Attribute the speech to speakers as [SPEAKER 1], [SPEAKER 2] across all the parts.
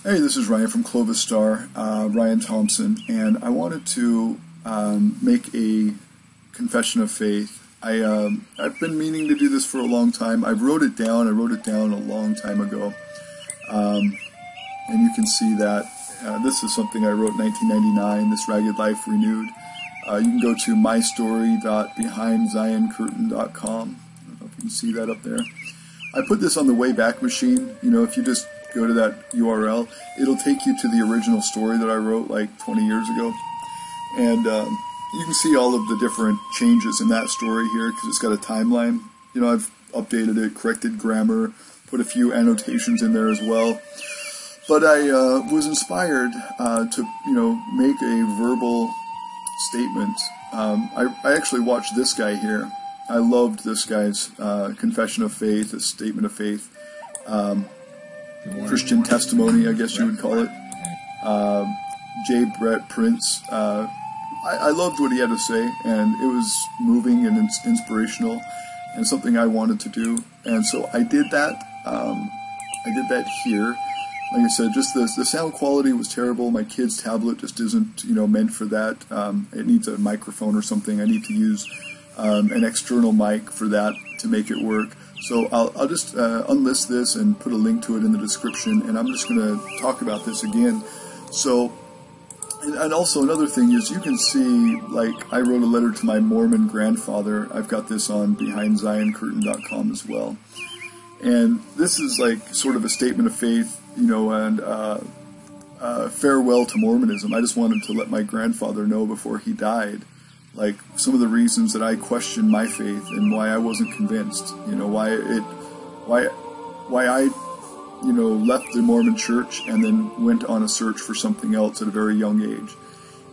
[SPEAKER 1] Hey, this is Ryan from Clovis Star, Ryan Thompson, and I wanted to make a confession of faith. I've been meaning to do this for a long time. I wrote it down a long time ago, and you can see that this is something I wrote in 1999, This Ragged Life Renewed. You can go to mystory.behindZionCurtain.com. I don't know if you can see that up there. I put this on the Wayback Machine. You know, if you just go to that URL, it'll take you to the original story that I wrote like 20 years ago. And you can see all of the different changes in that story here because it's got a timeline. You know, I've updated it, corrected grammar, put a few annotations in there as well. But I was inspired to, make a verbal statement. I actually watched this guy here. I loved this guy's confession of faith, a statement of faith. Christian testimony, I guess you would call it. J. Brett Prince. I loved what he had to say, and it was moving and inspirational, and something I wanted to do. And so I did that. I did that here. Like I said, just the sound quality was terrible. My kid's tablet just isn't, meant for that. It needs a microphone or something. I need to use an external mic for that to make it work. So I'll just unlist this and put a link to it in the description, and I'm just going to talk about this again. So, and also another thing is you can see, like, I wrote a letter to my Mormon grandfather. I've got this on BehindZionCurtain.com as well. And this is like sort of a statement of faith, and farewell to Mormonism. I just wanted to let my grandfather know before he died, like, some of the reasons that I questioned my faith and why I wasn't convinced, why I, left the Mormon church and then went on a search for something else at a very young age.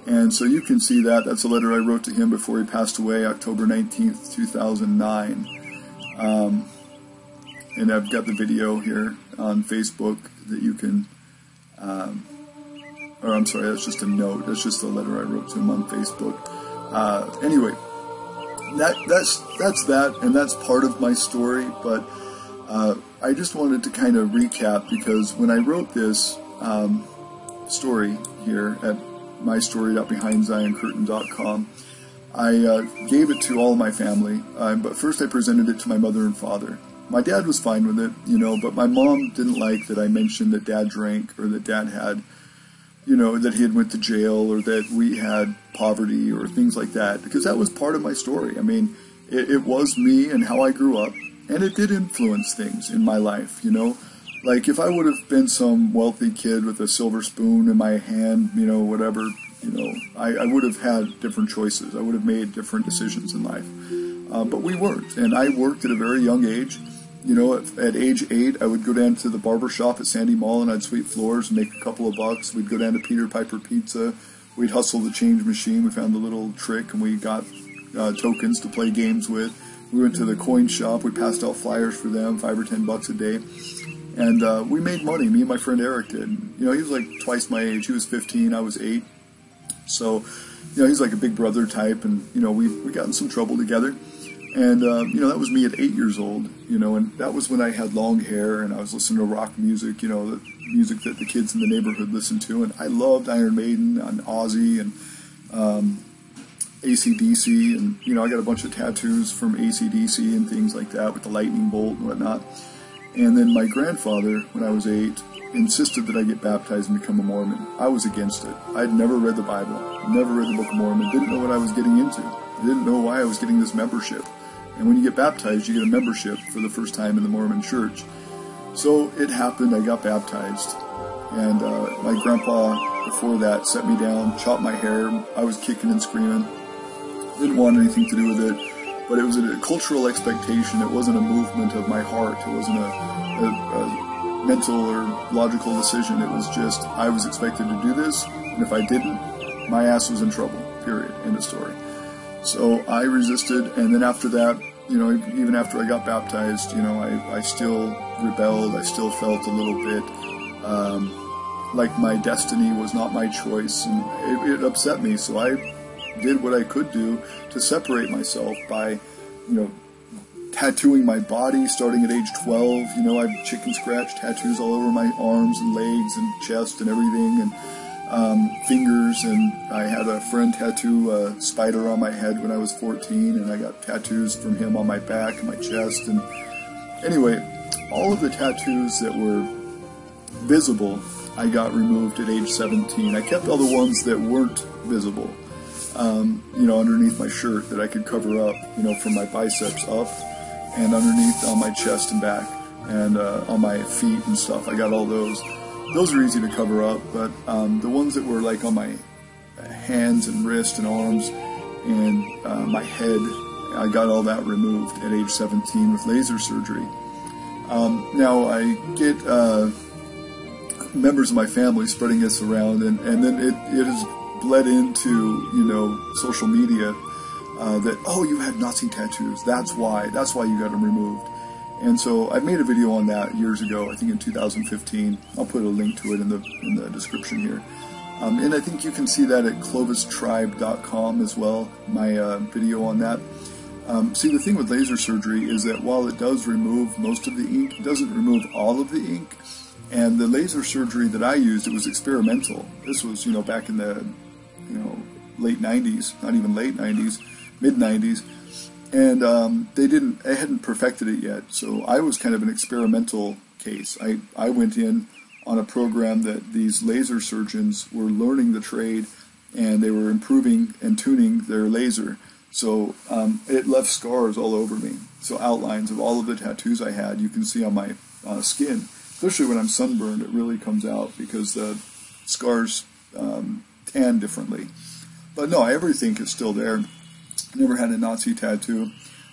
[SPEAKER 1] And so you can see that. That's a letter I wrote to him before he passed away, October 19th, 2009. And I've got the video here on Facebook that you can, or I'm sorry, that's just a note. That's just a letter I wrote to him on Facebook. Anyway, that's that, and that's part of my story, but I just wanted to kind of recap, because when I wrote this story here at mystory.behindZionCurtain.com, I gave it to all of my family, but first I presented it to my mother and father. My dad was fine with it, but my mom didn't like that I mentioned that Dad drank, or that Dad had, that he had went to jail, or that we had poverty, or things like that, because that was part of my story. I mean, it was me and how I grew up, and it did influence things in my life, Like, if I would have been some wealthy kid with a silver spoon in my hand, whatever, I would have had different choices. I would have made different decisions in life. But we weren't, and I worked at a very young age. At age 8, I would go down to the barber shop at Sandy Mall and I'd sweep floors and make a couple of bucks. We'd go down to Peter Piper Pizza. We'd hustle the change machine. We found the little trick, and we got tokens to play games with. We went to the coin shop. We passed out flyers for them, $5 or $10 a day. And we made money. Me and my friend Eric did. He was like twice my age. He was 15. I was 8. So, he's like a big brother type. And, we got in some trouble together. And, that was me at 8 years old, and that was when I had long hair and I was listening to rock music, the music that the kids in the neighborhood listened to. And I loved Iron Maiden and Ozzy and AC/DC. And, I got a bunch of tattoos from AC/DC and things like that with the lightning bolt and whatnot. And then my grandfather, when I was 8, insisted that I get baptized and become a Mormon. I was against it. I'd never read the Bible, never read the Book of Mormon, didn't know what I was getting into. I didn't know why I was getting this membership. And when you get baptized, you get a membership for the first time in the Mormon church. So it happened, I got baptized. And my grandpa, before that, set me down, chopped my hair. I was kicking and screaming. Didn't want anything to do with it. But it was a cultural expectation. It wasn't a movement of my heart. It wasn't a mental or logical decision. It was just, I was expected to do this. And if I didn't, my ass was in trouble, period, end of story. So I resisted, and then after that, even after I got baptized, I still rebelled. I still felt a little bit like my destiny was not my choice, and it upset me. So I did what I could do to separate myself by, tattooing my body starting at age 12. You know, I have chicken scratch tattoos all over my arms and legs and chest and everything, and fingers. And I had a friend tattoo a spider on my head when I was 14, and I got tattoos from him on my back and my chest. And anyway, all of the tattoos that were visible, I got removed at age 17. I kept all the ones that weren't visible, you know, underneath my shirt that I could cover up, you know, from my biceps up, and underneath on my chest and back, and on my feet and stuff. I got all those. Those are easy to cover up, but the ones that were like on my hands and wrist and arms and my head, I got all that removed at age 17 with laser surgery. Now I get members of my family spreading this around, and then it has bled into, you know, social media that, oh, you had Nazi tattoos, that's why you got them removed. And so I made a video on that years ago, I think in 2015. I'll put a link to it in the description here. And I think you can see that at clovistribe.com as well, my video on that. See, the thing with laser surgery is that while it does remove most of the ink, it doesn't remove all of the ink. And the laser surgery that I used, it was experimental. This was, you know, back in the, you know, late 90s, not even late 90s, mid 90s. And they hadn't perfected it yet. So I was kind of an experimental case. I went in on a program that these laser surgeons were learning the trade, and they were improving and tuning their laser. So it left scars all over me. So outlines of all of the tattoos I had, you can see on my skin. Especially when I'm sunburned, it really comes out because the scars tan differently. But no, everything is still there. Never had a Nazi tattoo.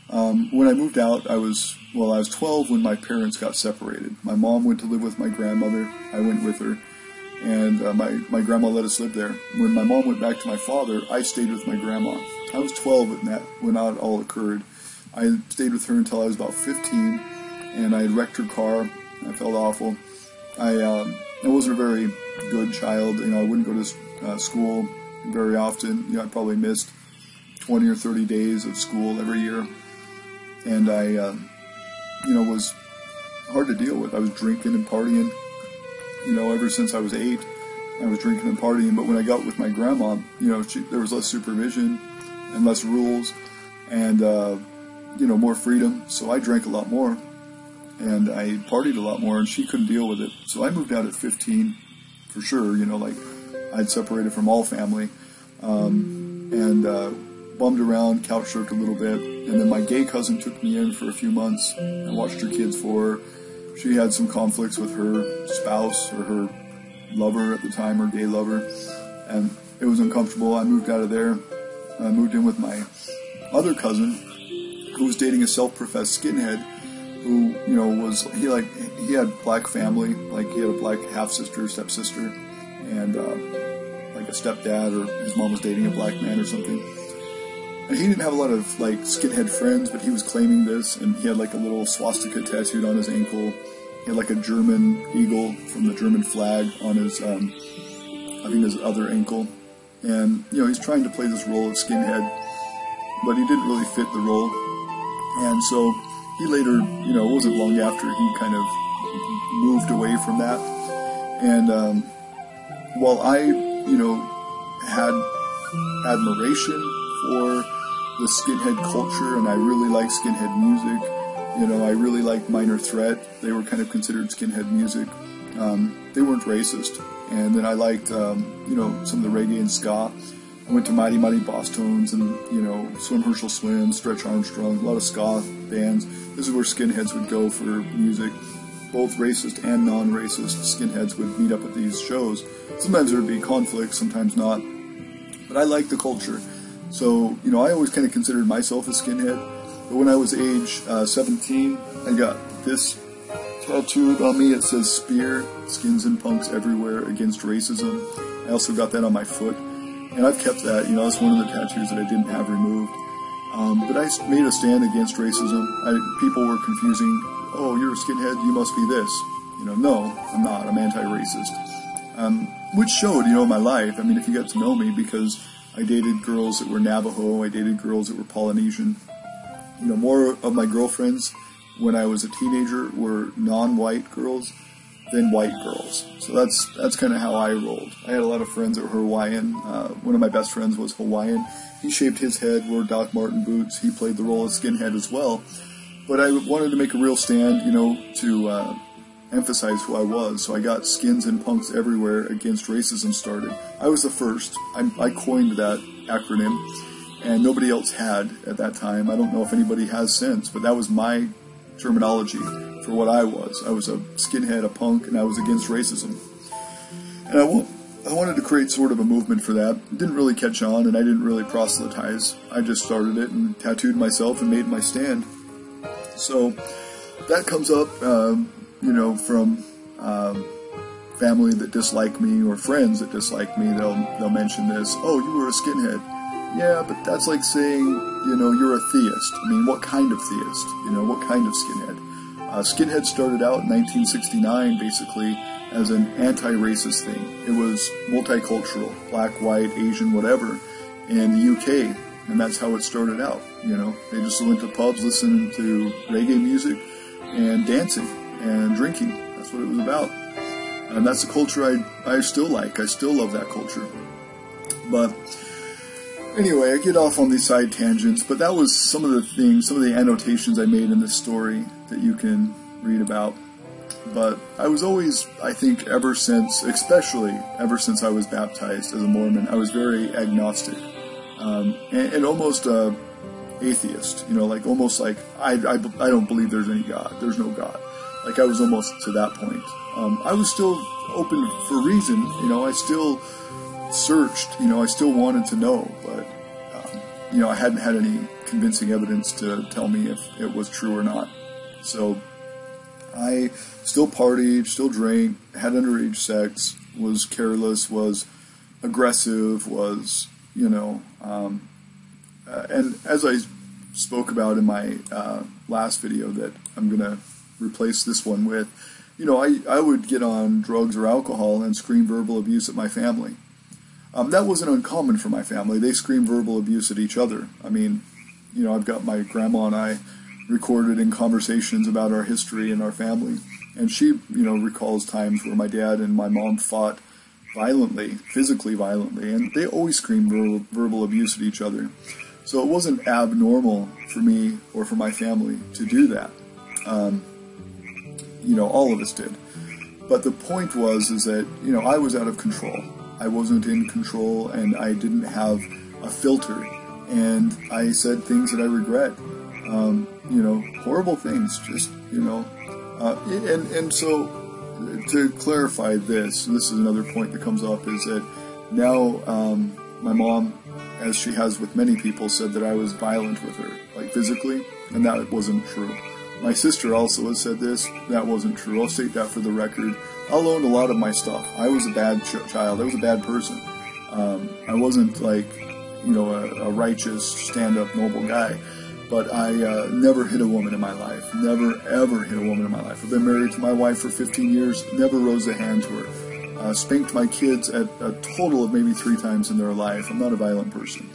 [SPEAKER 1] When I moved out, I was 12 when my parents got separated. My mom went to live with my grandmother. I went with her. And my grandma let us live there. When my mom went back to my father, I stayed with my grandma. I was 12 when that all occurred. I stayed with her until I was about 15, and I had wrecked her car. I felt awful. I wasn't a very good child. You know, I wouldn't go to school very often. You know, I probably missed 20 or 30 days of school every year. And I, you know, was hard to deal with. I was drinking and partying. You know, ever since I was 8, I was drinking and partying. But when I got with my grandma, you know, there was less supervision and less rules and, you know, more freedom. So I drank a lot more. And I partied a lot more, and she couldn't deal with it. So I moved out at 15, for sure. You know, like, I'd separated from all family, and bummed around, couch surfed a little bit. And then my gay cousin took me in for a few months. I watched her kids for her. She had some conflicts with her spouse, or her lover at the time, her gay lover, and it was uncomfortable. I moved out of there. I moved in with my other cousin, who was dating a self-professed skinhead, who, you know, he had black family, like he had a black half-sister, stepsister, and like a stepdad, or his mom was dating a black man or something. And he didn't have a lot of, like, skinhead friends, but he was claiming this, and he had, like, a little swastika tattooed on his ankle. He had, like, a German eagle from the German flag on his, I think his other ankle. And, you know, he's trying to play this role of skinhead, but he didn't really fit the role. And so he later, you know, it wasn't long after he kind of moved away from that. And while I, you know, had admiration for the skinhead culture, and I really liked skinhead music, you know, I really liked Minor Threat. They were kind of considered skinhead music. They weren't racist. And then I liked, you know, some of the reggae and ska. I went to Mighty Mighty Boss Tones and, you know, Swim Herschel Swim, Stretch Armstrong, a lot of ska bands. This is where skinheads would go for music. Both racist and non-racist skinheads would meet up at these shows. Sometimes there would be conflict, sometimes not. But I liked the culture. So, you know, I always kind of considered myself a skinhead. But when I was age 17, I got this tattooed on me. It says "Spear, Skins and Punks Everywhere Against Racism." I also got that on my foot. And I've kept that, you know, it's one of the tattoos that I didn't have removed. But I made a stand against racism. People were confusing, "Oh, you're a skinhead, you must be this." You know, no, I'm not. I'm anti-racist. Which showed, you know, my life. I mean, if you get to know me, because I dated girls that were Navajo, I dated girls that were Polynesian, more of my girlfriends when I was a teenager were non-white girls than white girls. So that's kind of how I rolled. I had a lot of friends that were Hawaiian. One of my best friends was Hawaiian. He shaved his head, wore Doc Marten boots. He played the role of skinhead as well. But I wanted to make a real stand, to emphasize who I was. So I got skins and punks everywhere against racism started. I was the first. I coined that acronym, and nobody else had at that time. I don't know if anybody has since, but that was my terminology for what I was. I was a skinhead, a punk, and I was against racism. And I wanted to create sort of a movement for that. It didn't really catch on, and I didn't really proselytize. I just started it and tattooed myself and made my stand. So that comes up, from family that dislike me or friends that dislike me. They'll mention this. Oh, you were a skinhead. Yeah, but that's like saying, you're a theist. I mean, what kind of theist? What kind of skinhead? Skinhead started out in 1969, basically, as an anti-racist thing. It was multicultural, black, white, Asian, whatever, in the UK. And that's how it started out, They just went to pubs, listening to reggae music, and dancing, and drinking. That's what it was about. And that's the culture I still like. I still love that culture. But anyway, I get off on these side tangents, but that was some of the annotations I made in this story that you can read about. But I was always, I think, especially ever since I was baptized as a Mormon, I was very agnostic. And almost atheist, almost like I don't believe there's any God. There's no God. Like I was almost to that point. I was still open for reason. I still searched. I still wanted to know, but I hadn't had any convincing evidence to tell me if it was true or not. So I still partied, still drank, had underage sex, was careless, was aggressive, was and as I spoke about in my last video that I'm going to replace this one with, I would get on drugs or alcohol and scream verbal abuse at my family. That wasn't uncommon for my family. They screamed verbal abuse at each other. I mean, I've got my grandma and I recorded in conversations about our history and our family. And she, recalls times where my dad and my mom fought violently, physically violently, and they always screamed verbal abuse at each other. So it wasn't abnormal for me or for my family to do that. All of us did. But the point is that, I was out of control. I wasn't in control, and I didn't have a filter. And I said things that I regret. Horrible things, just, and so to clarify this is another point that comes up, is that now my mom, as she has with many people, said that I was violent with her, like physically, and that wasn't true. My sister also has said this. That wasn't true. I'll state that for the record. I'll own a lot of my stuff. I was a bad child. I was a bad person. I wasn't like, a righteous, stand-up, noble guy. But I never hit a woman in my life. Never, ever hit a woman in my life. I've been married to my wife for 15 years. Never rose a hand to her. Spanked my kids at a total of maybe 3 times in their life. I'm not a violent person.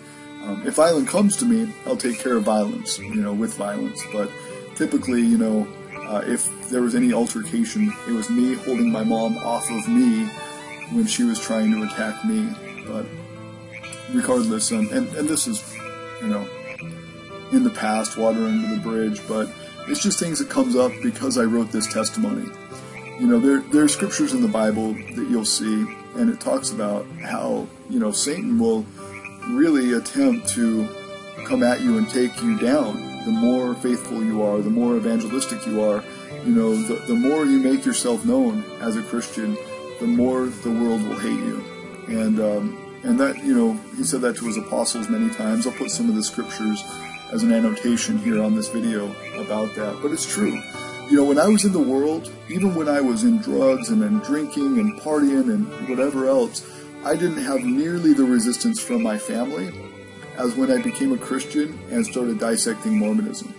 [SPEAKER 1] If violence comes to me, I'll take care of violence, with violence. But typically, if there was any altercation, it was me holding my mom off of me when she was trying to attack me. But regardless, and this is, in the past, water under the bridge, but it's just things that comes up because I wrote this testimony. There are scriptures in the Bible that you'll see, and it talks about how, Satan will really attempt to come at you and take you down. The more faithful you are, the more evangelistic you are, the more you make yourself known as a Christian, the more the world will hate you. And that, he said that to his apostles many times. I'll put some of the scriptures as an annotation here on this video about that. But it's true. When I was in the world, even when I was in drugs and in drinking and partying and whatever else, I didn't have nearly the resistance from my family as when I became a Christian and started dissecting Mormonism.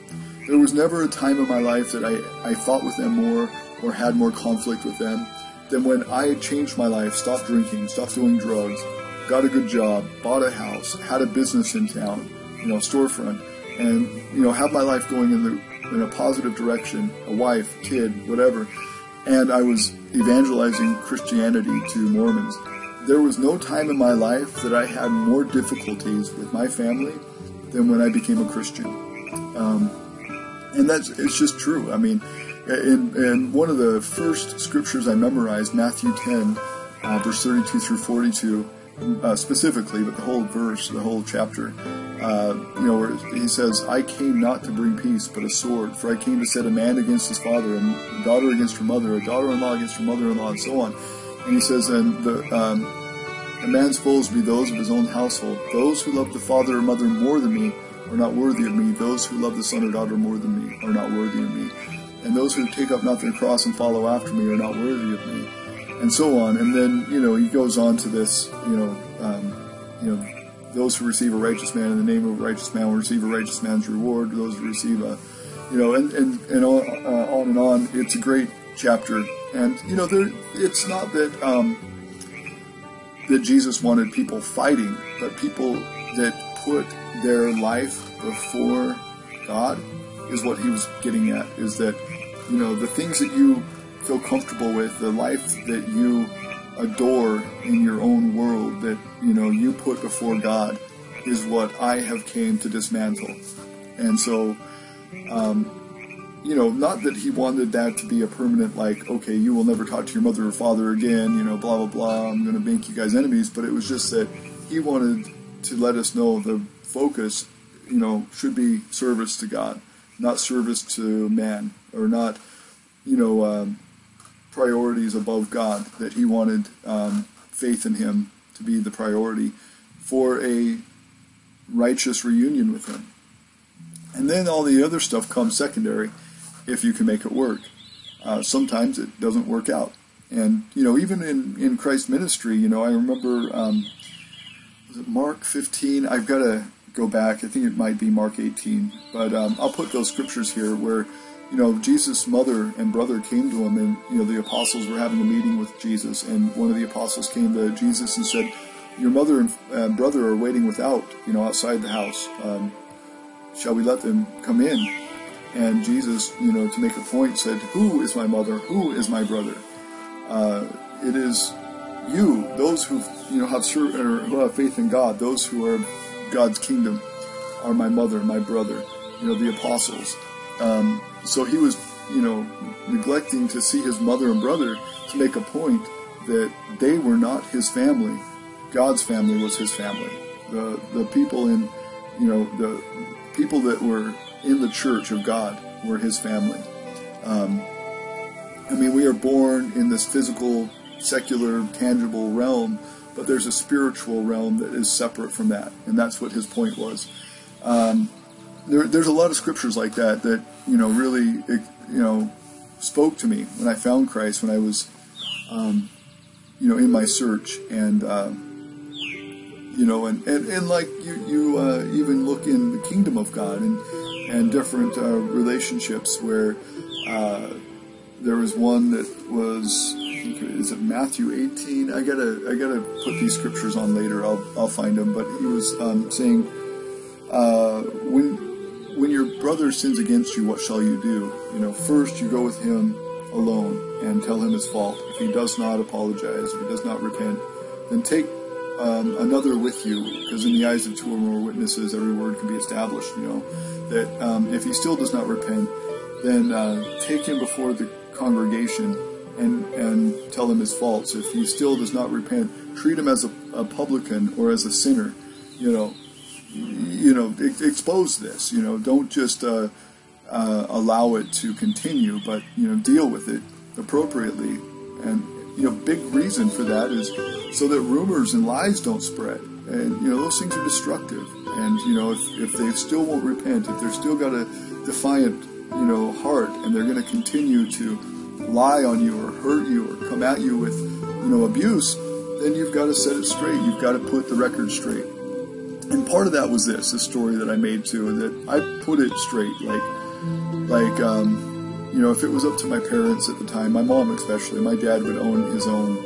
[SPEAKER 1] There was never a time in my life that I fought with them more or had more conflict with them than when I had changed my life, stopped drinking, stopped doing drugs, got a good job, bought a house, had a business in town, storefront. and, have my life going in a positive direction, a wife, kid, whatever. And I was evangelizing Christianity to Mormons. There was no time in my life that I had more difficulties with my family than when I became a Christian. And it's just true. I mean, in one of the first scriptures I memorized, Matthew 10, verse 32 through 42, specifically, but the whole verse, the whole chapter, where he says, I came not to bring peace, but a sword, for I came to set a man against his father, and a daughter against her mother, a daughter-in-law against her mother-in-law, and so on. And he says, and a man's foes be those of his own household. Those who love the father or mother more than me are not worthy of me. Those who love the son or daughter more than me are not worthy of me. And those who take up not their cross and follow after me are not worthy of me. And so on. And then, he goes on to this, those who receive a righteous man in the name of a righteous man will receive a righteous man's reward. Those who receive a, and on and on. It's a great chapter. And, it's not that, that Jesus wanted people fighting, but people that put their life before God is what he was getting at, is that, the things that you feel comfortable with, the life that you adore in your own world, that, you put before God, is what I have came to dismantle. And so, not that he wanted that to be a permanent, okay, you will never talk to your mother or father again, blah, blah, blah, I'm going to make you guys enemies, but it was just that he wanted to let us know the focus, should be service to God, not service to man, or not, priorities above God, that he wanted faith in him to be the priority for a righteous reunion with him. And then all the other stuff comes secondary if you can make it work. Sometimes it doesn't work out. And, even in Christ's ministry, I remember, was it Mark 15? I've got to go back. I think it might be Mark 18. But I'll put those scriptures here where, Jesus' mother and brother came to him, and, the apostles were having a meeting with Jesus, and one of the apostles came to Jesus and said, your mother and brother are waiting without, outside the house. Shall we let them come in? And Jesus, to make a point, said, who is my mother? Who is my brother? It is you, those who who have faith in God, those who are God's kingdom, are my mother, my brother, the apostles. So he was, neglecting to see his mother and brother to make a point that they were not his family. God's family was his family. The people in, the people that were in the church of God were his family. We are born in this physical, secular, tangible realm, but there's a spiritual realm that is separate from that, and that's what his point was. There's a lot of scriptures like that really, spoke to me when I found Christ, when I was, in my search, and like you even look in the kingdom of God and different relationships where there was one that was, is it Matthew 18? I gotta put these scriptures on later. I'll find them. But he was saying, when your brother sins against you, what shall you do? First you go with him alone and tell him his fault. If he does not apologize, if he does not repent, then take another with you, because in the eyes of two or more witnesses, every word can be established. That if he still does not repent, then take him before the congregation and tell him his faults. If he still does not repent, treat him as a publican or as a sinner. Expose this. Don't just allow it to continue, but deal with it appropriately. And big reason for that is so that rumors and lies don't spread. And those things are destructive. And if they still won't repent, if they're still got a defiant heart, and they're going to continue to lie on you or hurt you or come at you with abuse, then you've got to set it straight. You've got to put the record straight. And part of that was this story that I made too, that I put it straight, if it was up to my parents at the time, my mom especially, my dad would own his own,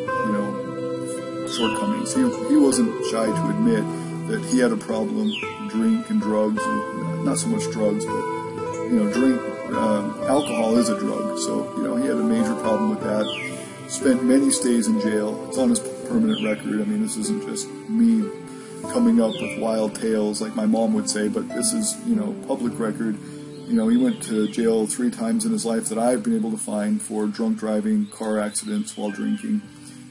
[SPEAKER 1] shortcomings. He wasn't shy to admit that he had a problem, drink and drugs, and not so much drugs, but, alcohol is a drug. So, he had a major problem with that. Spent many stays in jail. It's on his permanent record. I mean, this isn't just me coming up with wild tales like my mom would say, but this is, public record. He went to jail 3 times in his life that I've been able to find for drunk driving, car accidents while drinking,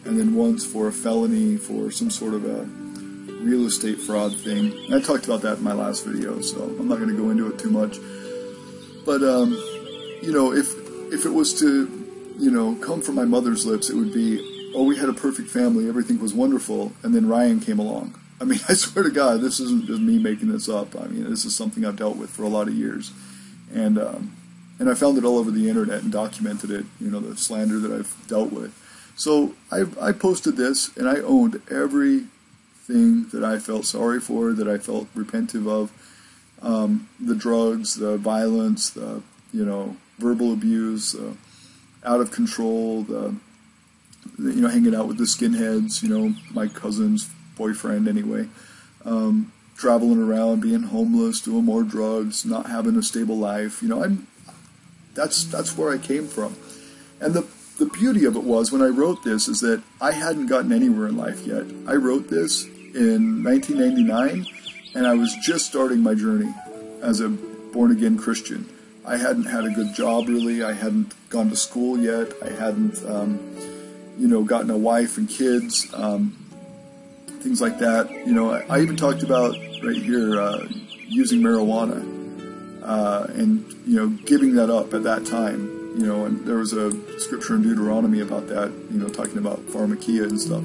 [SPEAKER 1] and then once for a felony for some sort of a real estate fraud thing. And I talked about that in my last video, so I'm not going to go into it too much. But, if it was to, come from my mother's lips, it would be, oh, we had a perfect family, everything was wonderful, and then Ryan came along. I mean, I swear to God, this isn't just me making this up. I mean, this is something I've dealt with for a lot of years. And I found it all over the internet and documented it, the slander that I've dealt with. So I posted this, and I owned everything that I felt sorry for, that I felt repentive of. The drugs, the violence, the, verbal abuse, out of control, the hanging out with the skinheads, my cousin's boyfriend anyway, traveling around, being homeless, doing more drugs, not having a stable life. That's where I came from. And the beauty of it was, when I wrote this, is that I hadn't gotten anywhere in life yet. I wrote this in 1999, and I was just starting my journey as a born-again Christian. I hadn't had a good job, really. I hadn't gone to school yet. I hadn't, gotten a wife and kids, things like that. I even talked about, right here, using marijuana, and, giving that up at that time. And there was a scripture in Deuteronomy about that, talking about pharmakia and stuff.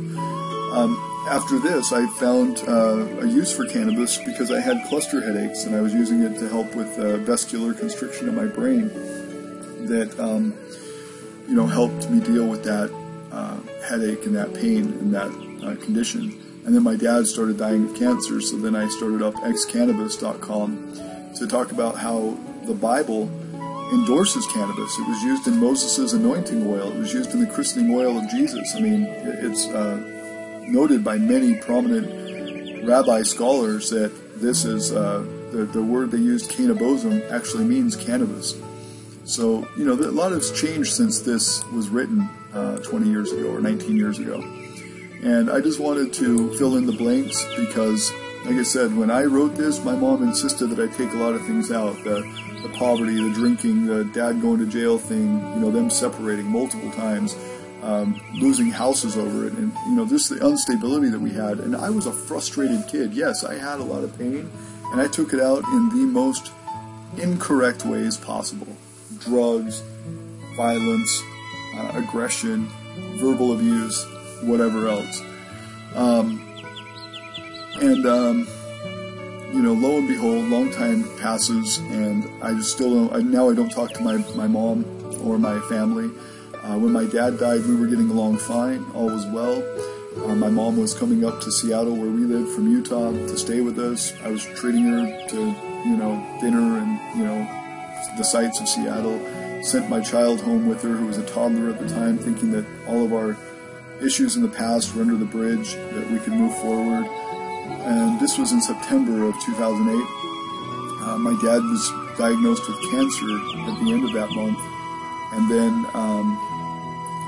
[SPEAKER 1] After this, I found a use for cannabis because I had cluster headaches, and I was using it to help with vascular constriction in my brain that, helped me deal with that headache and that pain and that condition. And then my dad started dying of cancer, so then I started up xcannabis.com to talk about how the Bible endorses cannabis. It was used in Moses' anointing oil. It was used in the christening oil of Jesus. I mean, it's noted by many prominent rabbi scholars that this is, the word they used, cannabosum, actually means cannabis. So, a lot has changed since this was written 20 years ago or 19 years ago. And I just wanted to fill in the blanks because, like I said, when I wrote this, my mom insisted that I take a lot of things out. The poverty, the drinking, the dad going to jail thing, them separating multiple times, losing houses over it, and, just the instability that we had. And I was a frustrated kid. Yes, I had a lot of pain, and I took it out in the most incorrect ways possible. Drugs, violence, aggression, verbal abuse, whatever else. Lo and behold, long time passes, and I still don't, now I don't talk to my mom or my family. When my dad died, we were getting along fine, all was well. My mom was coming up to Seattle, where we lived, from Utah, to stay with us. I was treating her to, dinner and, the sights of Seattle. Sent my child home with her, who was a toddler at the time, thinking that all of our issues in the past were under the bridge, that we could move forward. And this was in September of 2008. My dad was diagnosed with cancer at the end of that month. And then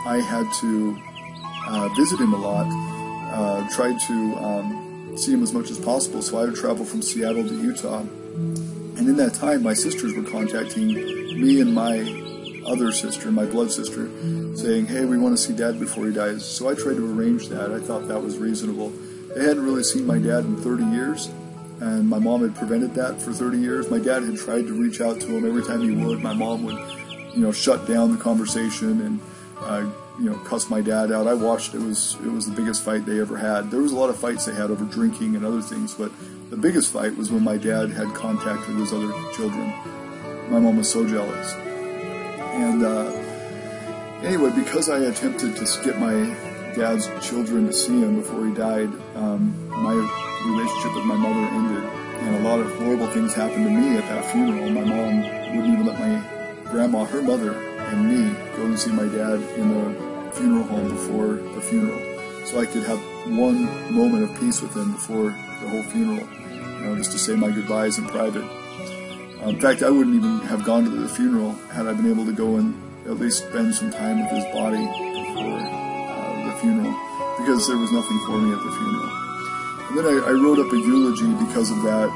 [SPEAKER 1] I had to visit him a lot, tried to see him as much as possible, so I would travel from Seattle to Utah. And in that time, my sisters were contacting me and my other sister, my blood sister, saying, hey, we want to see Dad before he dies. So I tried to arrange that. I thought that was reasonable. They hadn't really seen my dad in 30 years, and my mom had prevented that for 30 years. My dad had tried to reach out to him every time he would. My mom would, shut down the conversation and, cuss my dad out. I watched. It was the biggest fight they ever had. There was a lot of fights they had over drinking and other things, but the biggest fight was when my dad had contact with his other children. My mom was so jealous. And anyway, because I attempted to get my dad's children to see him before he died, my relationship with my mother ended, and a lot of horrible things happened to me at that funeral. My mom wouldn't even let my grandma, her mother, and me go and see my dad in the funeral home before the funeral, so I could have one moment of peace with him before the whole funeral, just to say my goodbyes in private. In fact, I wouldn't even have gone to the funeral had I been able to go and at least spend some time with his body before the funeral, because there was nothing for me at the funeral. And then I wrote up a eulogy because of that,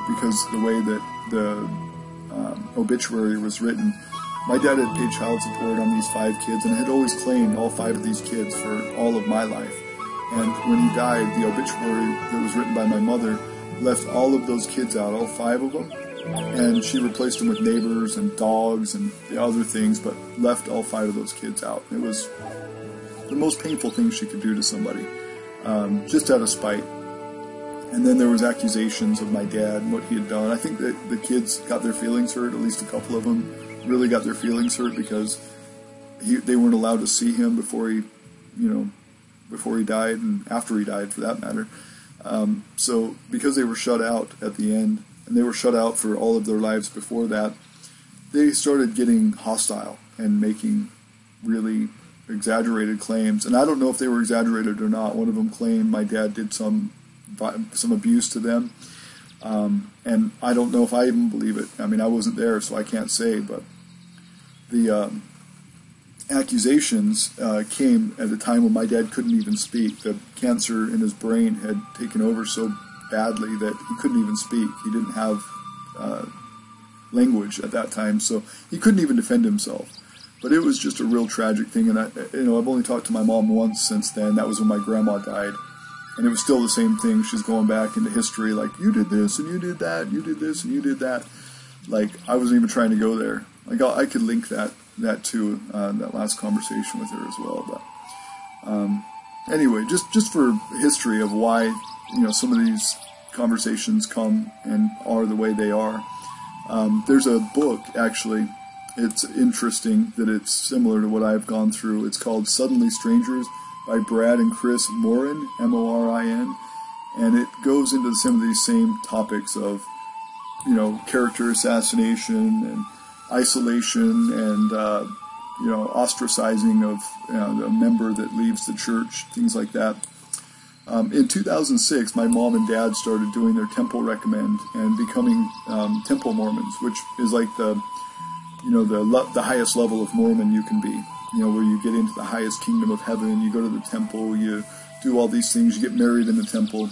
[SPEAKER 1] because the way that the obituary was written. My dad had paid child support on these 5 kids, and I had always claimed all 5 of these kids for all of my life. And when he died, the obituary that was written by my mother left all of those kids out, all 5 of them, and she replaced them with neighbors and dogs and the other things, but left all 5 of those kids out. It was the most painful thing she could do to somebody, just out of spite. And then there was accusations of my dad and what he had done. I think that the kids got their feelings hurt, at least a couple of them really got their feelings hurt, because they weren't allowed to see him before he died, and after he died for that matter. So because they were shut out at the end, and they were shut out for all of their lives before that, they started getting hostile and making really exaggerated claims. And I don't know if they were exaggerated or not. One of them claimed my dad did some abuse to them. And I don't know if I even believe it. I mean, I wasn't there, so I can't say, but the accusations came at a time when my dad couldn't even speak. The cancer in his brain had taken over so badly that he couldn't even speak. He didn't have language at that time, so he couldn't even defend himself. But it was just a real tragic thing, and I've only talked to my mom once since then. That was when my grandma died. And it was still the same thing. She's going back into history, like, you did this, and you did that, you did this, and you did that. Like, I wasn't even trying to go there. Like, I could link that to that last conversation with her as well. But anyway, just for history of why, some of these conversations come and are the way they are. There's a book, actually. It's interesting that it's similar to what I've gone through. It's called Suddenly Strangers, by Brad and Chris Morin, M-O-R-I-N, and it goes into some of these same topics of, character assassination and isolation and, ostracizing of a member that leaves the church, things like that. In 2006, my mom and dad started doing their temple recommend and becoming temple Mormons, which is like the highest level of Mormon you can be. Where you get into the highest kingdom of heaven, you go to the temple, you do all these things, you get married in the temple,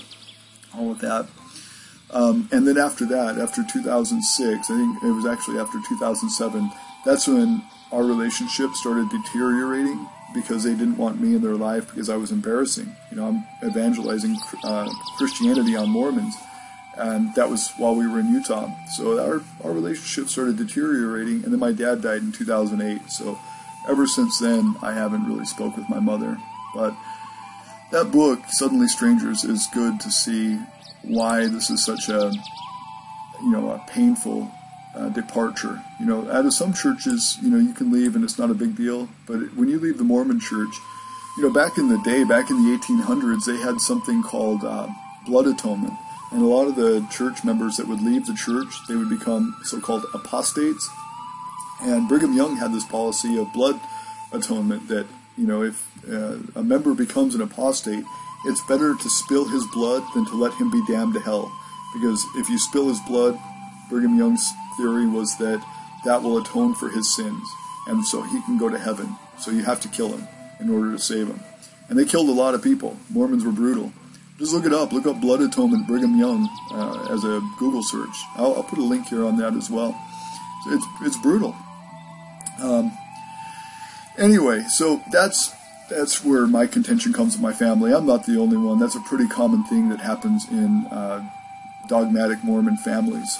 [SPEAKER 1] all of that. And then after that, after 2006, I think it was actually after 2007, that's when our relationship started deteriorating, because they didn't want me in their life because I was embarrassing. I'm evangelizing Christianity on Mormons, and that was while we were in Utah. So our relationship started deteriorating, and then my dad died in 2008, so ever since then, I haven't really spoke with my mother. But that book, Suddenly Strangers, is good to see why this is such a painful departure. Out of some churches, you can leave and it's not a big deal. But when you leave the Mormon church, back in the day, back in the 1800s, they had something called blood atonement. And a lot of the church members that would leave the church, they would become so-called apostates. And Brigham Young had this policy of blood atonement that, if a member becomes an apostate, it's better to spill his blood than to let him be damned to hell. Because if you spill his blood, Brigham Young's theory was that will atone for his sins. And so he can go to heaven. So you have to kill him in order to save him. And they killed a lot of people. Mormons were brutal. Just look it up. Look up blood atonement Brigham Young as a Google search. I'll put a link here on that as well. It's brutal. Anyway, so that's where my contention comes with my family. I'm not the only one. That's a pretty common thing that happens in dogmatic Mormon families.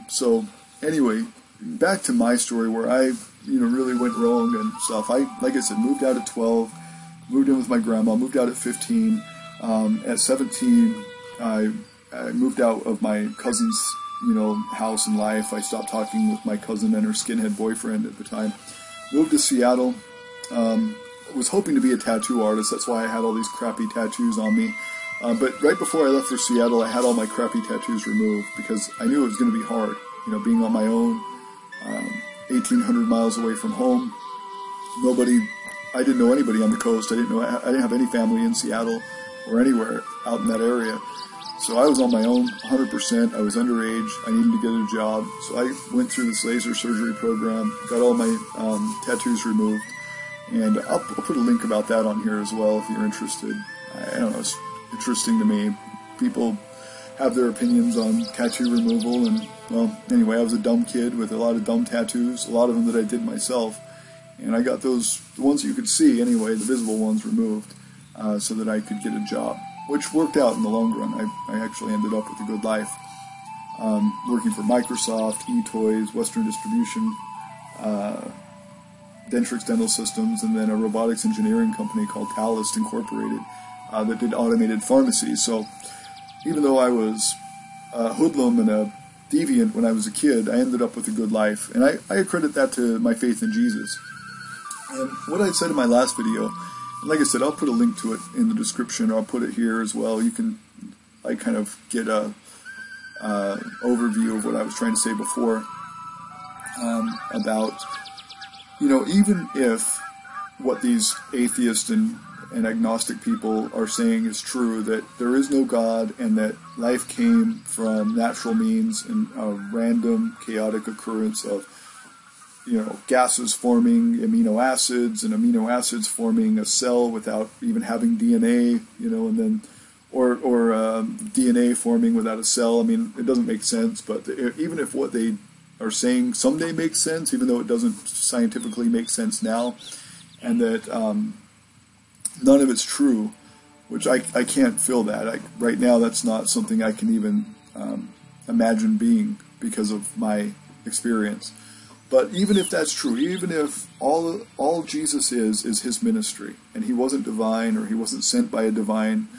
[SPEAKER 1] So anyway, back to my story where I really went wrong and stuff. Like I said, moved out at 12, moved in with my grandma, moved out at 15. At 17, I moved out of my cousin's house and life. I stopped talking with my cousin and her skinhead boyfriend at the time. Moved to Seattle. Was hoping to be a tattoo artist. That's why I had all these crappy tattoos on me. But right before I left for Seattle, I had all my crappy tattoos removed because I knew it was going to be hard. Being on my own, 1,800 miles away from home. I didn't know anybody on the coast. I didn't have any family in Seattle or anywhere out in that area. So I was on my own 100%. I was underage. I needed to get a job. So I went through this laser surgery program, got all my tattoos removed. And I'll put a link about that on here as well if you're interested. I don't know, it's interesting to me. People have their opinions on tattoo removal. And, well, anyway, I was a dumb kid with a lot of dumb tattoos, a lot of them that I did myself. And I got those, the ones that you could see anyway, the visible ones removed, so that I could get a job, which worked out in the long run. I actually ended up with a good life, working for Microsoft, eToys, Western Distribution, Dentrix Dental Systems, and then a robotics engineering company called Talist Incorporated that did automated pharmacies. So even though I was a hoodlum and a deviant when I was a kid, I ended up with a good life. And I accredit that to my faith in Jesus. And what I said in my last video, and like I said, I'll put a link to it in the description, or I'll put it here as well. You can kind of get a overview of what I was trying to say before about, even if what these atheists and agnostic people are saying is true, that there is no God and that life came from natural means and a random, chaotic occurrence of gases forming amino acids and amino acids forming a cell without even having DNA, and then, or DNA forming without a cell. I mean, it doesn't make sense, but even if what they are saying someday makes sense, even though it doesn't scientifically make sense now, and that none of it's true, which I can't feel that. Right now, that's not something I can even imagine being because of my experience. But even if that's true, even if all Jesus is his ministry, and he wasn't divine, or he wasn't sent by a divine,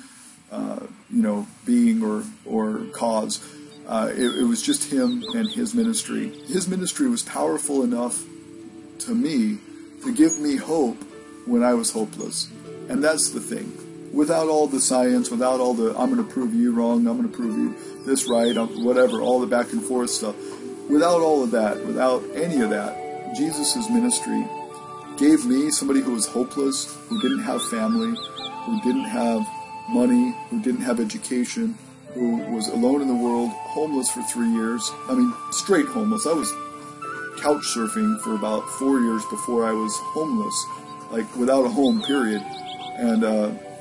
[SPEAKER 1] being or cause, it was just him and his ministry. His ministry was powerful enough to me to give me hope when I was hopeless. And that's the thing. Without all the science, without all the, I'm going to prove you wrong, I'm going to prove you this right, whatever, all the back and forth stuff. Without all of that, without any of that, Jesus' ministry gave me, somebody who was hopeless, who didn't have family, who didn't have money, who didn't have education, who was alone in the world, homeless for 3 years. I mean, straight homeless. I was couch surfing for about 4 years before I was homeless, like without a home, period. And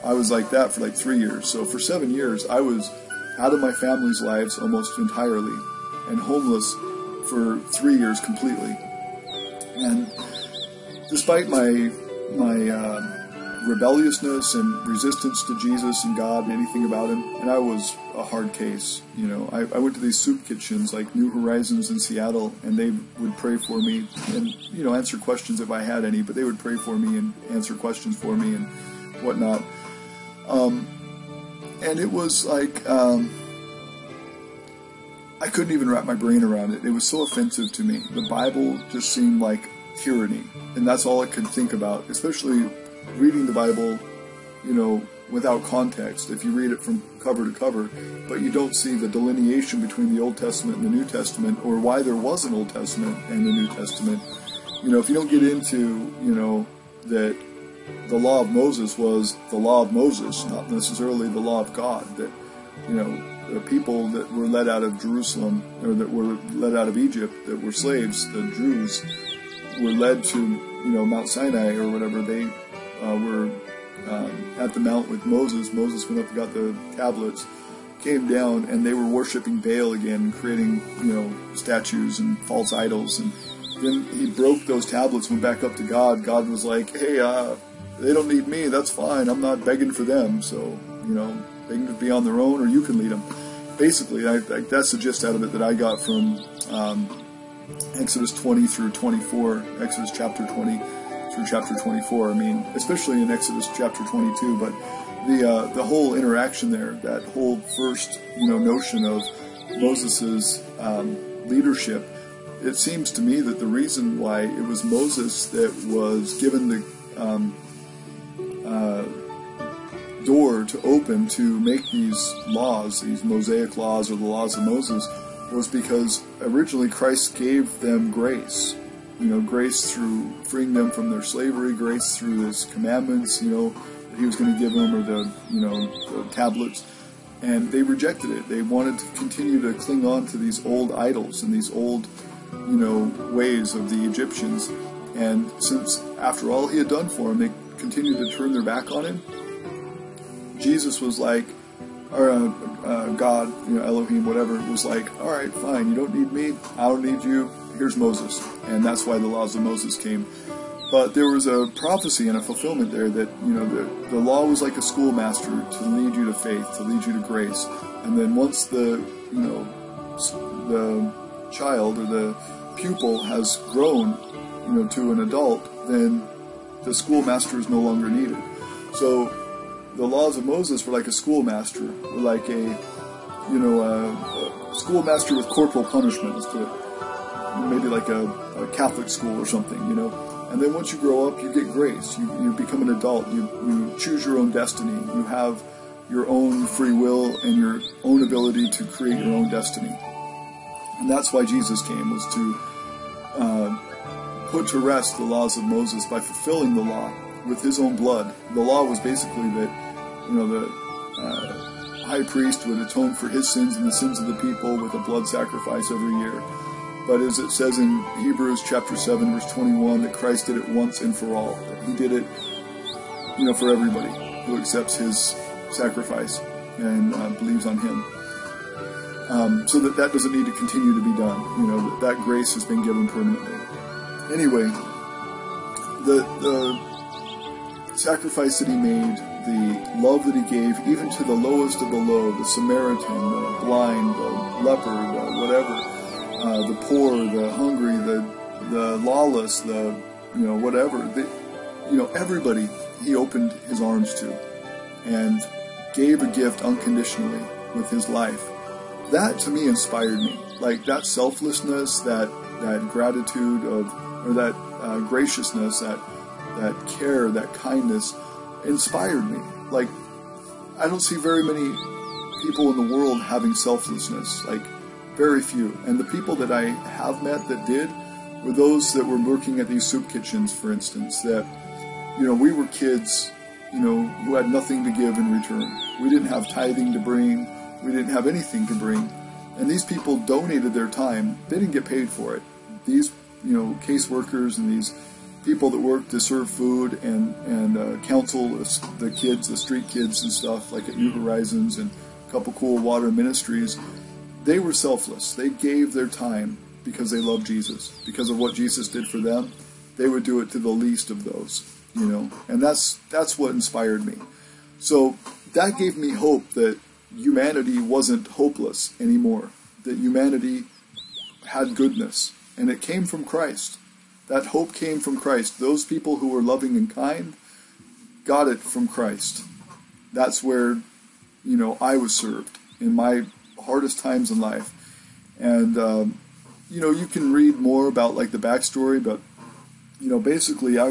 [SPEAKER 1] I was like that for like 3 years. So for 7 years, I was out of my family's lives almost entirely, and homeless for 3 years completely. And despite my rebelliousness and resistance to Jesus and God and anything about him, and I was a hard case, I went to these soup kitchens like New Horizons in Seattle, and they would pray for me and, answer questions if I had any, but they would pray for me and answer questions for me and whatnot. And it was like, I couldn't even wrap my brain around it. It was so offensive to me. The Bible just seemed like tyranny, and that's all I could think about, especially reading the Bible, without context. If you read it from cover to cover, but you don't see the delineation between the Old Testament and the New Testament, or why there was an Old Testament and a New Testament. If you don't get into, that the law of Moses was the law of Moses, not necessarily the law of God, that, the people that were led out of Jerusalem, or that were led out of Egypt, that were slaves, the Jews, were led to, Mount Sinai or whatever. They were at the mount with Moses. Moses went up and got the tablets, came down, and they were worshiping Baal again, creating, statues and false idols. And then he broke those tablets, went back up to God. God was like, hey, they don't need me, that's fine. I'm not begging for them, so, they can be on their own, or you can lead them. Basically, that's the gist out of it that I got from Exodus 20 through 24, Exodus chapter 20 through chapter 24. I mean, especially in Exodus chapter 22, but the whole interaction there, that whole first, notion of Moses's leadership, it seems to me that the reason why it was Moses that was given the door to open to make these laws, these Mosaic laws or the laws of Moses, was because originally Christ gave them grace. Grace through freeing them from their slavery, grace through his commandments, that he was going to give them, or the tablets. And they rejected it. They wanted to continue to cling on to these old idols and these old, ways of the Egyptians. And since, after all he had done for them, they continued to turn their back on him, Jesus was like, or God, Elohim, whatever, was like, all right, fine, you don't need me, I don't need you, here's Moses. And that's why the laws of Moses came. But there was a prophecy and a fulfillment there that, the law was like a schoolmaster to lead you to faith, to lead you to grace. And then once the child or the pupil has grown, to an adult, then the schoolmaster is no longer needed. So the laws of Moses were like a schoolmaster, were like a schoolmaster with corporal punishment, maybe like a Catholic school or something, And then once you grow up, you get grace. You become an adult. You choose your own destiny. You have your own free will and your own ability to create your own destiny. And that's why Jesus came, was to put to rest the laws of Moses by fulfilling the law with his own blood. The law was basically that, the high priest would atone for his sins and the sins of the people with a blood sacrifice every year. But as it says in Hebrews chapter 7, verse 21, that Christ did it once and for all. That he did it, for everybody who accepts his sacrifice and believes on him. So that doesn't need to continue to be done. That grace has been given permanently. Anyway, the sacrifice that he made, the love that he gave, even to the lowest of the low, the Samaritan, the blind, the leper, the whatever, the poor, the hungry, the lawless, the whatever, everybody he opened his arms to and gave a gift unconditionally with his life. That to me inspired me. Like that selflessness, that gratitude or that graciousness, that care, that kindness inspired me. Like I don't see very many people in the world having selflessness, like very few. And the people that I have met that did were those that were working at these soup kitchens, for instance, that, we were kids, who had nothing to give in return. We didn't have tithing to bring. We didn't have anything to bring. And these people donated their time. They didn't get paid for it. These, case workers and these people that work to serve food and counsel the kids, the street kids and stuff, like at New Horizons and a couple cool water ministries, they were selfless. They gave their time because they loved Jesus. Because of what Jesus did for them, they would do it to the least of those, And that's what inspired me. So that gave me hope that humanity wasn't hopeless anymore, that humanity had goodness, and it came from Christ. That hope came from Christ. Those people who were loving and kind got it from Christ. That's where, I was served in my hardest times in life. And, you can read more about like the backstory, but, basically I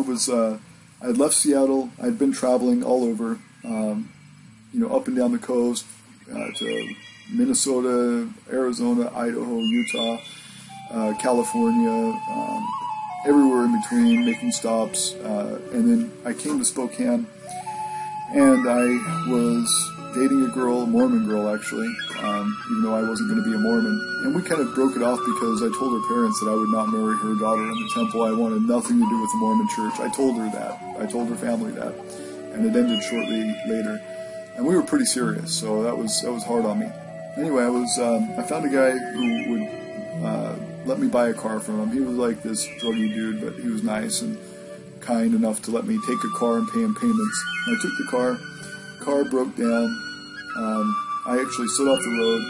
[SPEAKER 1] had left Seattle. I'd been traveling all over, up and down the coast, to Minnesota, Arizona, Idaho, Utah, California, everywhere in between, making stops. And then I came to Spokane, and I was dating a girl, a Mormon girl actually, even though I wasn't going to be a Mormon. And we kind of broke it off because I told her parents that I would not marry her daughter in the temple. I wanted nothing to do with the Mormon church. I told her that. I told her family that. And it ended shortly later. And we were pretty serious, so that was hard on me. Anyway, I found a guy who would let me buy a car from him. He was like this druggy dude, but he was nice and kind enough to let me take a car and pay him payments. I took the car broke down. I actually slid off the road,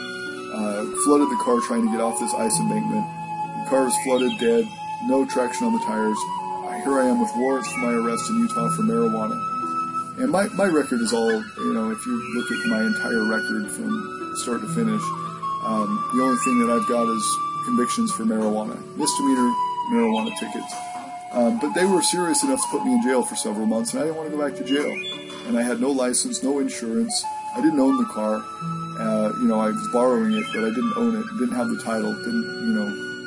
[SPEAKER 1] flooded the car trying to get off this ice embankment. The car was flooded, dead, no traction on the tires. Here I am with warrants for my arrest in Utah for marijuana. And my record is all, if you look at my entire record from start to finish, the only thing that I've got is convictions for marijuana, misdemeanor marijuana tickets. But they were serious enough to put me in jail for several months, and I didn't want to go back to jail. And I had no license, no insurance. I didn't own the car. I was borrowing it, but I didn't own it. Didn't have the title.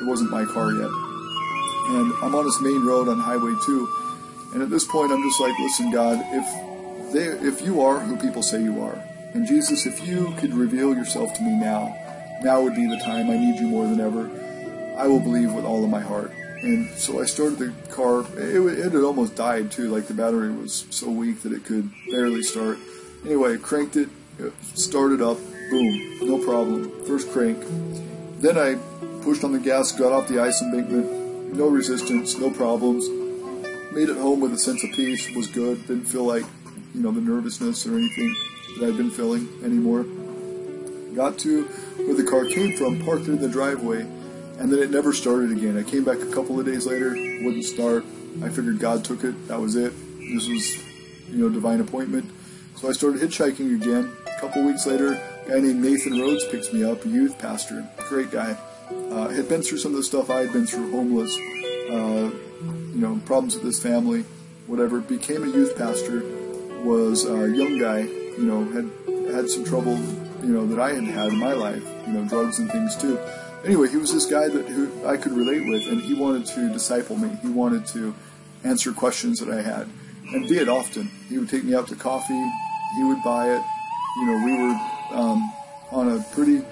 [SPEAKER 1] It wasn't my car yet. And I'm on this main road on Highway 2. And at this point, I'm just like, listen, God, if you are who people say you are, And Jesus, if you could reveal yourself to me now would be the time. I need you more than ever. I will believe with all of my heart. And so I started the car. It had almost died too. Like the battery was so weak that it could barely start. Anyway, I cranked it, started up, boom, no problem. First crank. Then I pushed on the gas, got off the ice embankment, no resistance, no problems. Made it home with a sense of peace, was good. Didn't feel like, the nervousness or anything that I'd been feeling anymore. Got to where the car came from, parked it in the driveway, and then it never started again. I came back a couple of days later, wouldn't start. I figured God took it, that was it. This was, divine appointment. So I started hitchhiking again. A couple weeks later, a guy named Nathan Rhodes picks me up, a youth pastor, great guy. Had been through some of the stuff I had been through, homeless, problems with his family, whatever. Became a youth pastor, was a young guy, had some trouble, that I had in my life, drugs and things too. Anyway, he was this guy who I could relate with, and he wanted to disciple me. He wanted to answer questions that I had, and did often. He would take me out to coffee. He would buy it. We were on a pretty,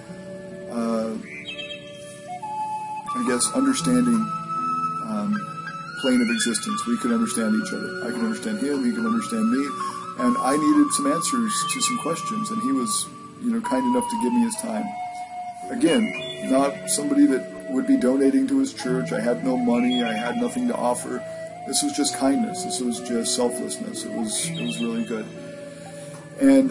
[SPEAKER 1] understanding plane of existence. We could understand each other. I could understand him. He could understand me. And I needed some answers to some questions, and he was, kind enough to give me his time. Again, not somebody that would be donating to his church. I had no money. I had nothing to offer. This was just kindness. This was just selflessness. It was really good. And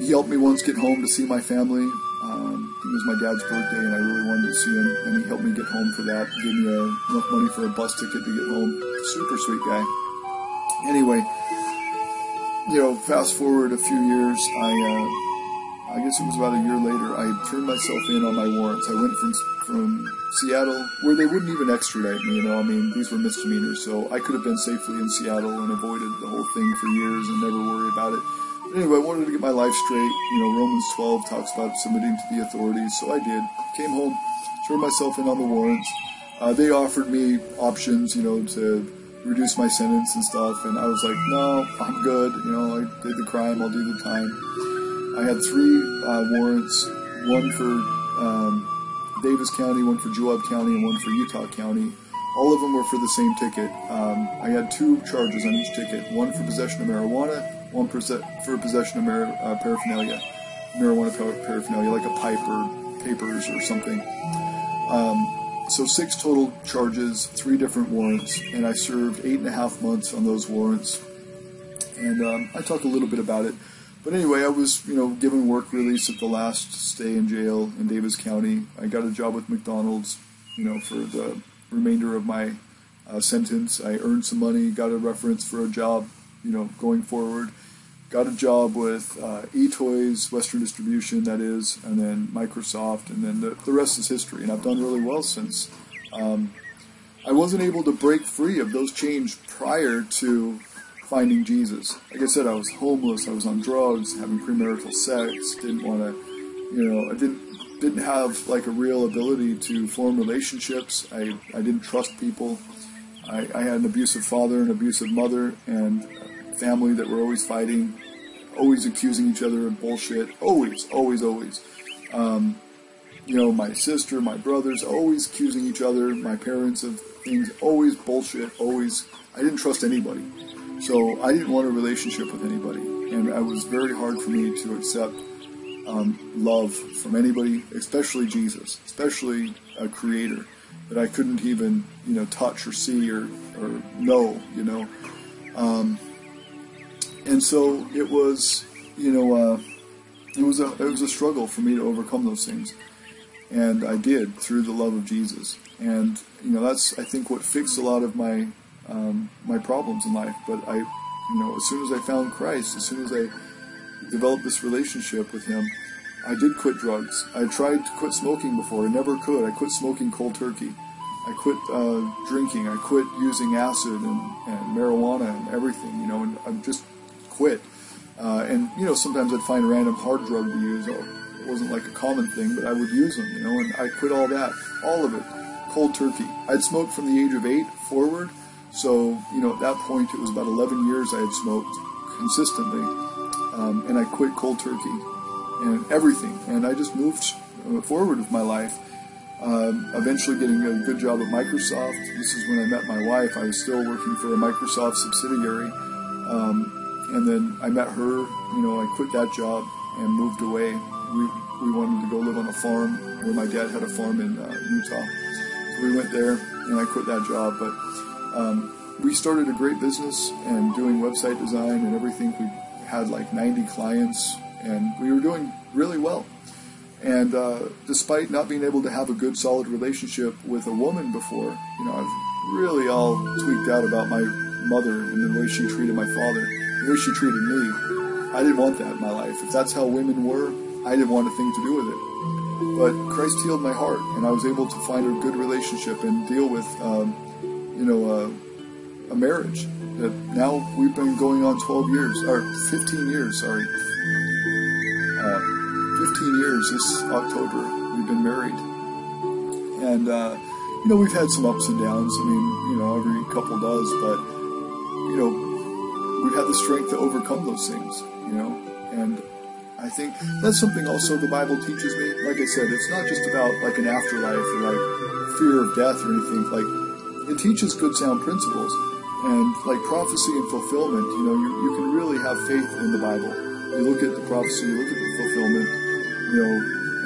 [SPEAKER 1] he helped me once get home to see my family. It was my dad's birthday, and I really wanted to see him. And he helped me get home for that. Gave me enough money for a bus ticket to get home. Super sweet guy. Anyway, fast forward a few years, I guess it was about a year later, I turned myself in on my warrants. I went from Seattle, where they wouldn't even extradite me, these were misdemeanors, so I could have been safely in Seattle and avoided the whole thing for years and never worry about it. But anyway, I wanted to get my life straight. Romans 12 talks about submitting to the authorities, so I did. Came home, turned myself in on the warrants. They offered me options, to reduce my sentence and stuff, and I was like, no, I'm good, I did the crime, I'll do the time. I had 3 warrants, one for Davis County, one for Juab County, and one for Utah County. All of them were for the same ticket. I had 2 charges on each ticket, one for possession of marijuana, one for possession of paraphernalia, marijuana paraphernalia, like a pipe or papers or something. So 6 total charges, 3 different warrants, and I served 8.5 months on those warrants. And I talked a little bit about it. But anyway, I was, given work release at the last stay in jail in Davis County. I got a job with McDonald's, for the remainder of my sentence. I earned some money, got a reference for a job, going forward. Got a job with eToys, Western Distribution, that is, and then Microsoft, and then the rest is history. And I've done really well since. I wasn't able to break free of those chains prior to finding Jesus. Like I said, I was homeless, I was on drugs, having premarital sex, didn't want to, I didn't have like a real ability to form relationships. I didn't trust people. I had an abusive father, an abusive mother, and family that were always fighting, always accusing each other of bullshit, always. My sister, my brothers, always accusing each other, my parents of things, always bullshit, always. I didn't trust anybody. So I didn't want a relationship with anybody, and it was very hard for me to accept love from anybody, especially Jesus, especially a creator that I couldn't even, touch or see or know, And so it was, it was a struggle for me to overcome those things, and I did through the love of Jesus. And that's, I think, what fixed a lot of my problems in life. But as soon as I found Christ, as soon as I developed this relationship with Him, I did quit drugs. I tried to quit smoking before. I never could. I quit smoking cold turkey. I quit drinking. I quit using acid and marijuana and everything, and I just quit. And sometimes I'd find a random hard drug to use. It wasn't like a common thing, but I would use them, and I quit all that, all of it, cold turkey. I'd smoked from the age of 8 forward, so, at that point it was about 11 years I had smoked consistently. and I quit cold turkey and everything, and I just moved forward with my life. Eventually getting a good job at Microsoft. This is when I met my wife. I was still working for a Microsoft subsidiary, and then I met her. I quit that job and moved away. We wanted to go live on a farm where my dad had a farm in Utah. So we went there, and I quit that job. But we started a great business and doing website design and everything. We had like 90 clients, and we were doing really well. And despite not being able to have a good, solid relationship with a woman before, I was really all tweaked out about my mother and the way she treated my father, the way she treated me. I didn't want that in my life. If that's how women were, I didn't want a thing to do with it. But Christ healed my heart, and I was able to find a good relationship and deal with, a marriage that now we've been going on 15 years, 15 years this October. We've been married. And, we've had some ups and downs. I mean, every couple does, but, we've had the strength to overcome those things, and I think that's something also the Bible teaches me. Like I said, it's not just about like an afterlife or like fear of death or anything. Like, it teaches good sound principles and like prophecy and fulfillment. You can really have faith in the Bible. You look at the prophecy, you look at the fulfillment,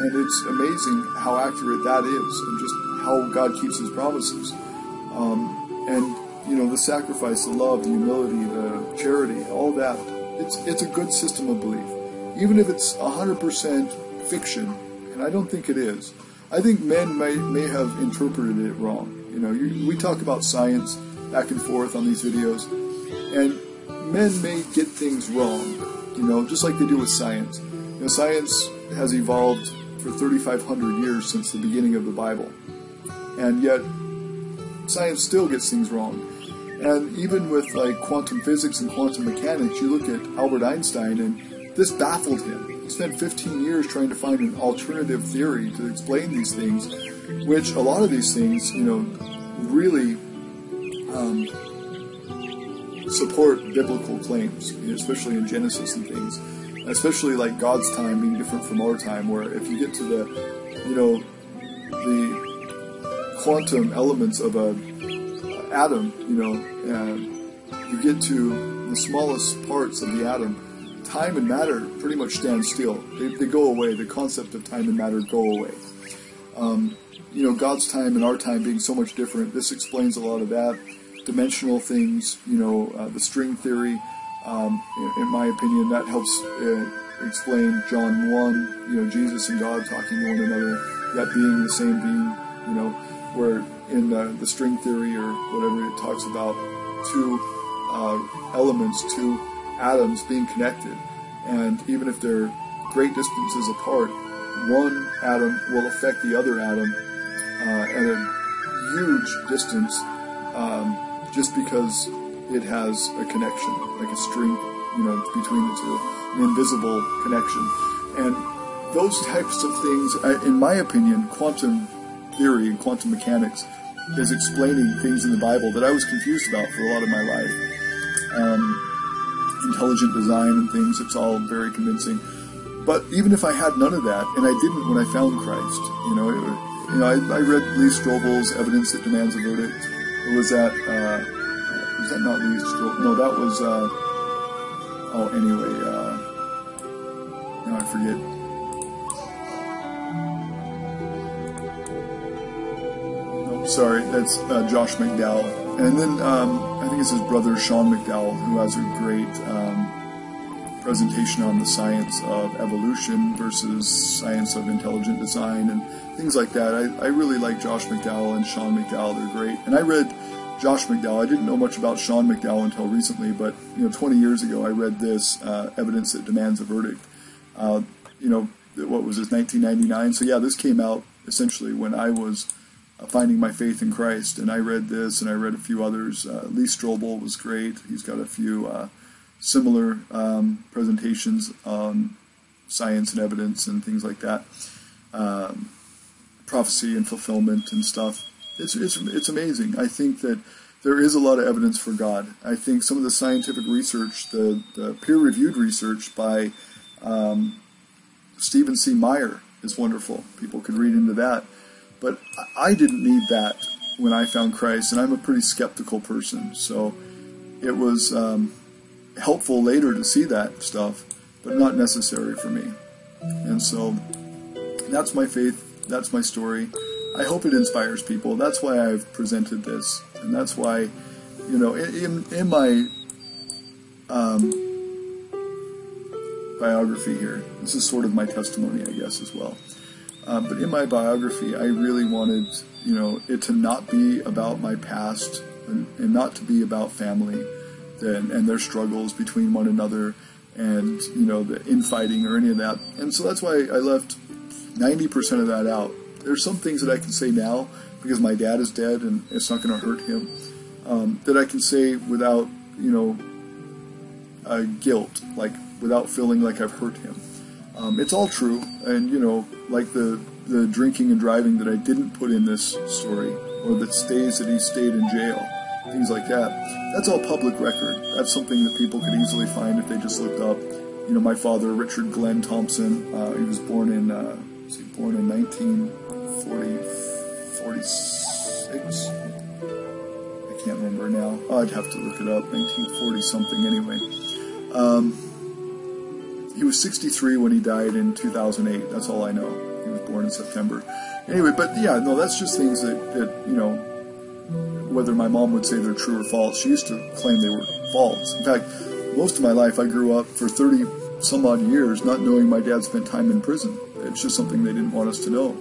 [SPEAKER 1] and it's amazing how accurate that is and just how God keeps His promises. The sacrifice, the love, the humility, the charity, all that. It's a good system of belief. Even if it's 100% fiction, and I don't think it is. I think men may have interpreted it wrong. We talk about science back and forth on these videos, and men may get things wrong, just like they do with science. Science has evolved for 3,500 years since the beginning of the Bible, and yet science still gets things wrong. And even with like quantum physics and quantum mechanics, you look at Albert Einstein, and this baffled him. He spent 15 years trying to find an alternative theory to explain these things, which a lot of these things, really support biblical claims, especially in Genesis and things, especially like God's time being different from our time, where if you get to the quantum elements of a atom, you get to the smallest parts of the atom, time and matter pretty much stand still. They go away. The concept of time and matter go away. God's time and our time being so much different, this explains a lot of that. Dimensional things, the string theory, in my opinion, that helps explain John 1, Jesus and God talking to one another, that being the same being, where in the string theory or whatever it talks about two elements, two atoms being connected, and even if they're great distances apart, one atom will affect the other atom at a huge distance, just because it has a connection, like a string, between the two, an invisible connection. And those types of things, in my opinion, quantum theory and quantum mechanics is explaining things in the Bible that I was confused about for a lot of my life. Intelligent design and things, it's all very convincing. But even if I had none of that, and I didn't when I found Christ, I read Lee Strobel's Evidence That Demands a Verdict. Or was that not Lee Strobel? No, that was, now I forget. Sorry, that's Josh McDowell. And then I think it's his brother Sean McDowell, who has a great presentation on the science of evolution versus science of intelligent design and things like that. I really like Josh McDowell and Sean McDowell. They're great. And I read Josh McDowell. I didn't know much about Sean McDowell until recently, but 20 years ago I read this Evidence That Demands a Verdict. What was this, 1999? So yeah, this came out essentially when I was finding my faith in Christ, and I read this, and I read a few others. Lee Strobel was great. He's got a few similar presentations on science and evidence and things like that, prophecy and fulfillment and stuff. It's amazing. I think that there is a lot of evidence for God. I think some of the scientific research, the peer-reviewed research by Stephen C. Meyer is wonderful. People could read into that. But I didn't need that when I found Christ, and I'm a pretty skeptical person. So it was helpful later to see that stuff, but not necessary for me. And so that's my faith. That's my story. I hope it inspires people. That's why I've presented this. And that's why, you know, in my biography here, this is sort of my testimony, I guess, as well. But in my biography, I really wanted, you know, it to not be about my past and not to be about family and their struggles between one another and, you know, the infighting or any of that. And so that's why I left 90% of that out. There's some things that I can say now because my dad is dead and it's not going to hurt him, that I can say without, you know, guilt, like without feeling like I've hurt him. It's all true, and, you know, like the drinking and driving that I didn't put in this story, or the stays that he stayed in jail, things like that. That's all public record. That's something that people could easily find if they just looked up. You know, my father, Richard Glenn Thompson, he was born in 1946? I can't remember now. I'd have to look it up. 1940 something anyway. He was 63 when he died in 2008. That's all I know. He was born in September. Anyway, but yeah, no, that's just things that, you know, whether my mom would say they're true or false, she used to claim they were false. In fact, most of my life I grew up for 30 some odd years not knowing my dad spent time in prison. It's just something they didn't want us to know.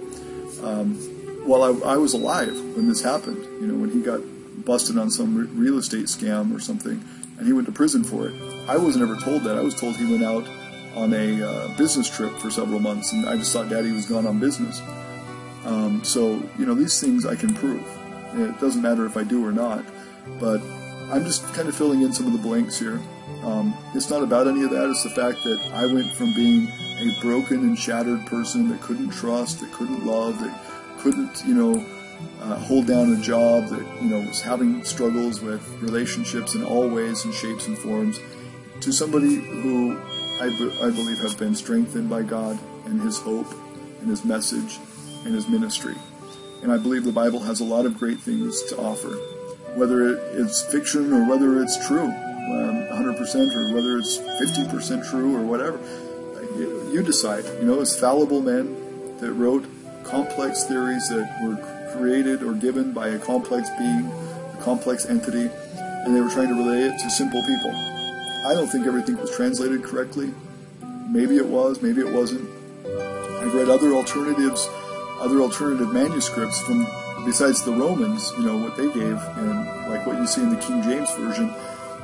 [SPEAKER 1] While I was alive when this happened, you know, when he got busted on some real estate scam or something, and he went to prison for it. I wasn't ever told that. I was told he went out on a business trip for several months, and I just thought Daddy was gone on business. So, you know, these things I can prove. It doesn't matter if I do or not, but I'm just kind of filling in some of the blanks here. It's not about any of that. It's the fact that I went from being a broken and shattered person that couldn't trust, that couldn't love, that couldn't, you know, hold down a job, that, you know, was having struggles with relationships in all ways and shapes and forms, to somebody who I believe has been strengthened by God and His hope and His message and His ministry. And I believe the Bible has a lot of great things to offer, whether it's fiction or whether it's true, 100%, or whether it's 50% true or whatever. You decide. You know, it's fallible men that wrote complex theories that were created or given by a complex being, a complex entity, and they were trying to relay it to simple people. I don't think everything was translated correctly. Maybe it was, maybe it wasn't. I've read other alternative manuscripts from, besides the Romans, you know, what they gave, and like what you see in the King James Version.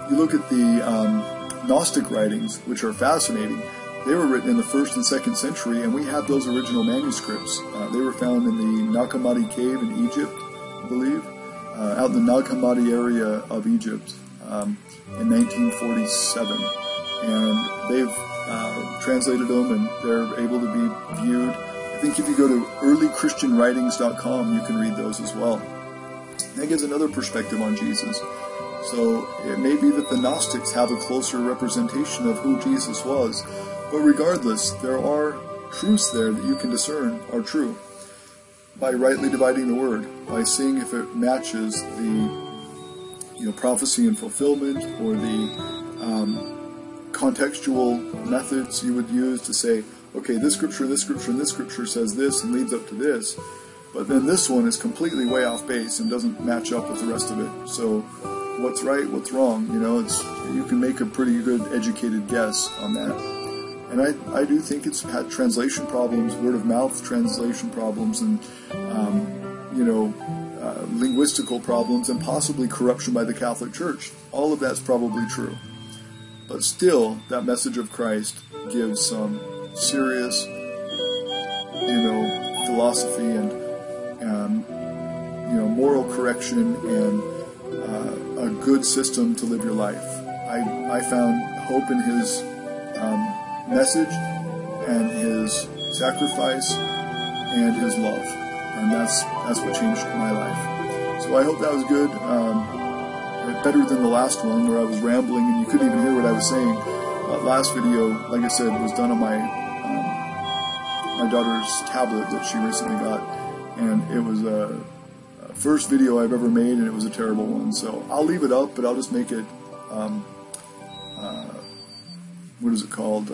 [SPEAKER 1] You look at the Gnostic writings, which are fascinating. They were written in the 1st and 2nd century, and we have those original manuscripts. They were found in the Nag Hammadi cave in Egypt, I believe, out in the Nag Hammadi area of Egypt in 1947. And they've translated them, and they're able to be viewed. I think if you go to earlychristianwritings.com, you can read those as well. That gives another perspective on Jesus. So it may be that the Gnostics have a closer representation of who Jesus was. But regardless, there are truths there that you can discern are true by rightly dividing the word, by seeing if it matches the, you know, prophecy and fulfillment, or the contextual methods you would use to say, okay, this scripture, and this scripture, and this scripture says this and leads up to this, but then this one is completely way off base and doesn't match up with the rest of it. So what's right, what's wrong? You know, you can make a pretty good educated guess on that. And I do think it's had translation problems, word of mouth translation problems, and linguistical problems, and possibly corruption by the Catholic Church. All of that's probably true. But still, that message of Christ gives some serious, philosophy and moral correction and a good system to live your life. I found hope in his message and his sacrifice and his love, and that's what changed my life. So I hope that was good. better than the last one where I was rambling and you couldn't even hear what I was saying. Last video, like I said, was done on my daughter's tablet that she recently got, and it was a first video I've ever made, and it was a terrible one. So I'll leave it up, but I'll just make it, what is it called?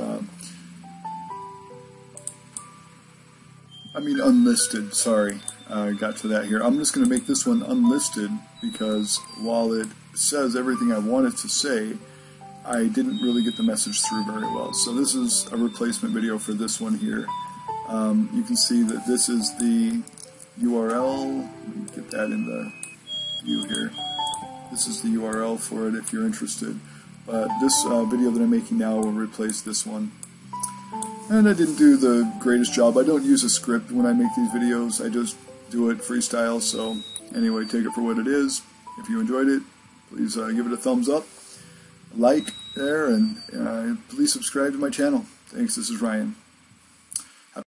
[SPEAKER 1] Unlisted, sorry. I got to that here. I'm just going to make this one unlisted because while it says everything I want it to say, I didn't really get the message through very well. So this is a replacement video for this one here. You can see that this is the URL. Let me get that in the view here. This is the URL for it if you're interested. But this video that I'm making now will replace this one. And I didn't do the greatest job. I don't use a script when I make these videos. I just do it freestyle. So anyway, take it for what it is. If you enjoyed it, please give it a thumbs up, like there, and please subscribe to my channel. Thanks, this is Ryan.